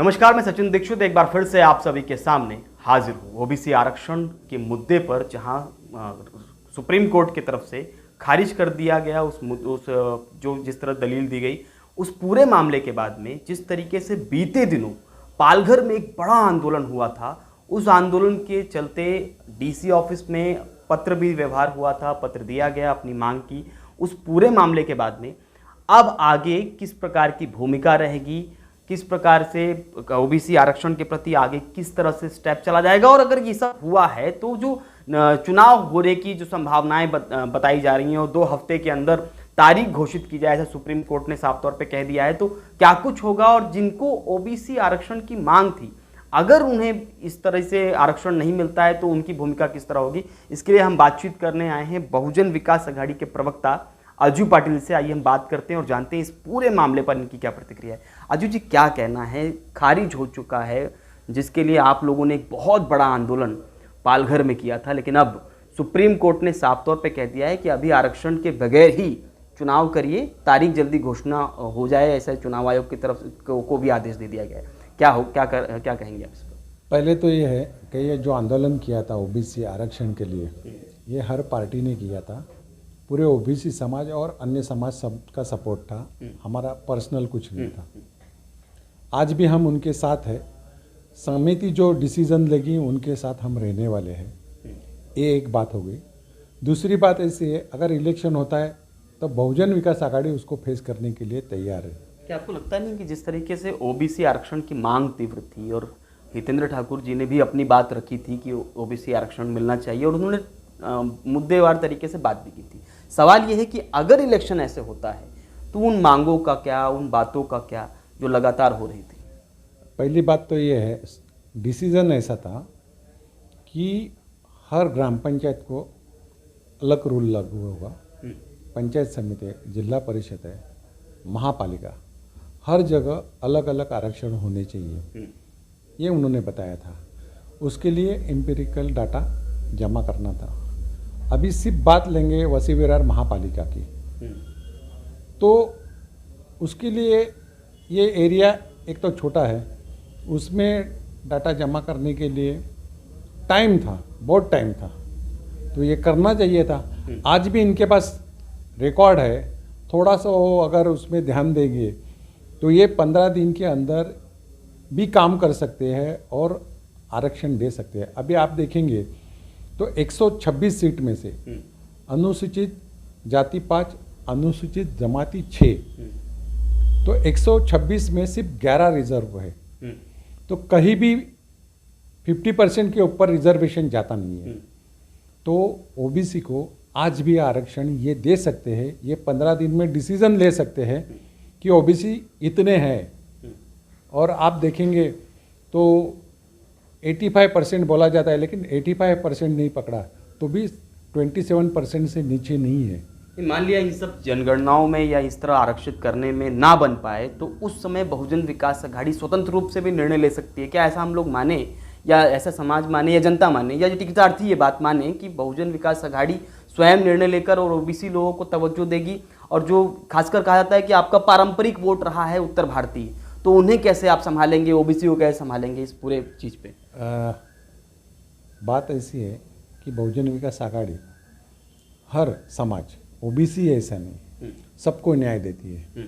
नमस्कार, मैं सचिन दीक्षित एक बार फिर से आप सभी के सामने हाजिर हूँ। ओबीसी आरक्षण के मुद्दे पर जहां सुप्रीम कोर्ट की तरफ से खारिज कर दिया गया उस जो जिस तरह दलील दी गई, उस पूरे मामले के बाद में जिस तरीके से बीते दिनों पालघर में एक बड़ा आंदोलन हुआ था, उस आंदोलन के चलते डीसी ऑफिस में पत्र भी व्यवहार हुआ था, पत्र दिया गया अपनी मांग की। उस पूरे मामले के बाद में अब आगे किस प्रकार की भूमिका रहेगी, किस प्रकार से ओबीसी आरक्षण के प्रति आगे किस तरह से स्टेप चला जाएगा, और अगर ये सब हुआ है तो जो चुनाव होने की जो संभावनाएं बताई जा रही हैं और 2 हफ्ते के अंदर तारीख घोषित की जाए, ऐसा सुप्रीम कोर्ट ने साफ तौर पे कह दिया है, तो क्या कुछ होगा। और जिनको ओबीसी आरक्षण की मांग थी, अगर उन्हें इस तरह से आरक्षण नहीं मिलता है तो उनकी भूमिका किस तरह होगी, इसके लिए हम बातचीत करने आए हैं बहुजन विकास अघाड़ी के प्रवक्ता अजू पाटिल से। आइए हम बात करते हैं और जानते हैं इस पूरे मामले पर इनकी क्या प्रतिक्रिया है। अजू जी, क्या कहना है? खारिज हो चुका है जिसके लिए आप लोगों ने एक बहुत बड़ा आंदोलन पालघर में किया था, लेकिन अब सुप्रीम कोर्ट ने साफ तौर पे कह दिया है कि अभी आरक्षण के बगैर ही चुनाव करिए, तारीख जल्दी घोषणा हो जाए, ऐसा चुनाव आयोग की तरफ को भी आदेश दे दिया गया है। क्या कहेंगे आप इस पर? पहले तो ये है कि ये जो आंदोलन किया था ओबीसी आरक्षण के लिए, ये हर पार्टी ने किया था। पूरे ओबीसी समाज और अन्य समाज सबका सपोर्ट था, हमारा पर्सनल कुछ नहीं था। आज भी हम उनके साथ है। समिति जो डिसीजन लेगी उनके साथ हम रहने वाले हैं। ये एक बात हो गई। दूसरी बात ऐसी है, अगर इलेक्शन होता है तो बहुजन विकास आघाड़ी उसको फेस करने के लिए तैयार है। क्या आपको लगता नहीं कि जिस तरीके से ओबीसी आरक्षण की मांग तीव्र थी और हितेंद्र ठाकुर जी ने भी अपनी बात रखी थी कि ओबीसी आरक्षण मिलना चाहिए और उन्होंने मुद्देवार तरीके से बात भी की थी, सवाल यह है कि अगर इलेक्शन ऐसे होता है तो उन मांगों का क्या, उन बातों का क्या जो लगातार हो रही थी? पहली बात तो ये है, डिसीजन ऐसा था कि हर ग्राम पंचायत को अलग रूल लागू होगा। पंचायत समिति है, जिला परिषद है, महापालिका, हर जगह अलग अलग आरक्षण होने चाहिए, ये उन्होंने बताया था। उसके लिए एम्पिरिकल डाटा जमा करना था। अभी सिर्फ बात लेंगे वसी विरार महापालिका की, तो उसके लिए ये एरिया एक तो छोटा है, उसमें डाटा जमा करने के लिए टाइम था, बहुत टाइम था, तो ये करना चाहिए था। आज भी इनके पास रिकॉर्ड है, थोड़ा सा वो अगर उसमें ध्यान देंगे तो ये 15 दिन के अंदर भी काम कर सकते हैं और आरक्षण दे सकते हैं। अभी आप देखेंगे तो 126 सीट में से अनुसूचित जाति 5, अनुसूचित जमाती 6, तो 126 में सिर्फ 11 रिजर्व है। तो कहीं भी 50% के ऊपर रिजर्वेशन जाता नहीं है। तो ओबीसी को आज भी आरक्षण ये दे सकते हैं, ये 15 दिन में डिसीजन ले सकते हैं कि ओबीसी इतने हैं। और आप देखेंगे तो 85% बोला जाता है, लेकिन 85% नहीं पकड़ा, तो भी 27% से नीचे नहीं है। मान लिया इन सब जनगणनाओं में या इस तरह आरक्षित करने में ना बन पाए तो उस समय बहुजन विकास अघाड़ी स्वतंत्र रूप से भी निर्णय ले सकती है। क्या ऐसा हम लोग माने, या ऐसा समाज माने, या जनता माने, या टिकटार्थी ये बात माने कि बहुजन विकास अघाड़ी स्वयं निर्णय लेकर और ओबीसी लोगों को तवज्जो देगी? और जो खासकर कहा जाता है कि आपका पारंपरिक वोट रहा है उत्तर भारतीय, तो उन्हें कैसे आप संभालेंगे, ओबीसी को कैसे संभालेंगे इस पूरे चीज़ पे? बात ऐसी है कि बहुजन विकास आघाड़ी हर समाज, ओबीसी ऐसा नहीं, सबको न्याय देती है।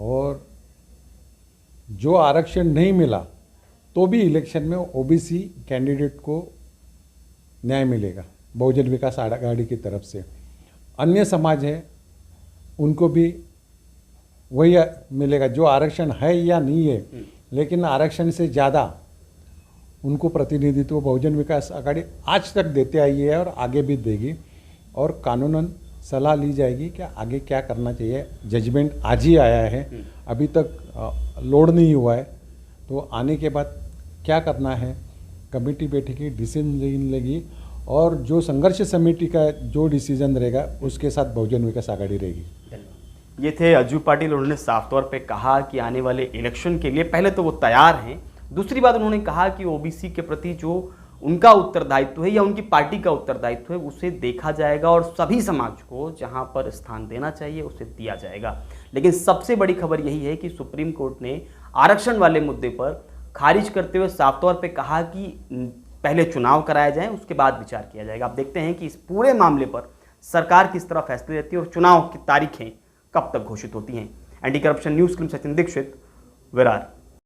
और जो आरक्षण नहीं मिला तो भी इलेक्शन में ओबीसी कैंडिडेट को न्याय मिलेगा बहुजन विकास आघाड़ी की तरफ से। अन्य समाज है उनको भी वही मिलेगा, जो आरक्षण है या नहीं है, लेकिन आरक्षण से ज़्यादा उनको प्रतिनिधित्व बहुजन विकास आघाड़ी आज तक देते आई है और आगे भी देगी। और कानूनन सलाह ली जाएगी कि आगे क्या करना चाहिए। जजमेंट आज ही आया है, अभी तक लोड नहीं हुआ है, तो आने के बाद क्या करना है कमेटी बैठेगी, डिसीजन लेगी, और जो संघर्ष समिति का जो डिसीजन रहेगा उसके साथ बहुजन विकास आघाड़ी रहेगी। ये थे अजू पाटिल। उन्होंने साफ तौर पे कहा कि आने वाले इलेक्शन के लिए पहले तो वो तैयार हैं, दूसरी बात उन्होंने कहा कि ओबीसी के प्रति जो उनका उत्तरदायित्व है या उनकी पार्टी का उत्तरदायित्व है उसे देखा जाएगा और सभी समाज को जहां पर स्थान देना चाहिए उसे दिया जाएगा। लेकिन सबसे बड़ी खबर यही है कि सुप्रीम कोर्ट ने आरक्षण वाले मुद्दे पर खारिज करते हुए साफ तौर पे कहा कि पहले चुनाव कराया जाए, उसके बाद विचार किया जाएगा। आप देखते हैं कि इस पूरे मामले पर सरकार किस तरह फैसले लेती है और चुनाव की तारीखें कब तक घोषित होती हैं। एंटी करप्शन न्यूज़ के लिए सचिन दीक्षित, विरार।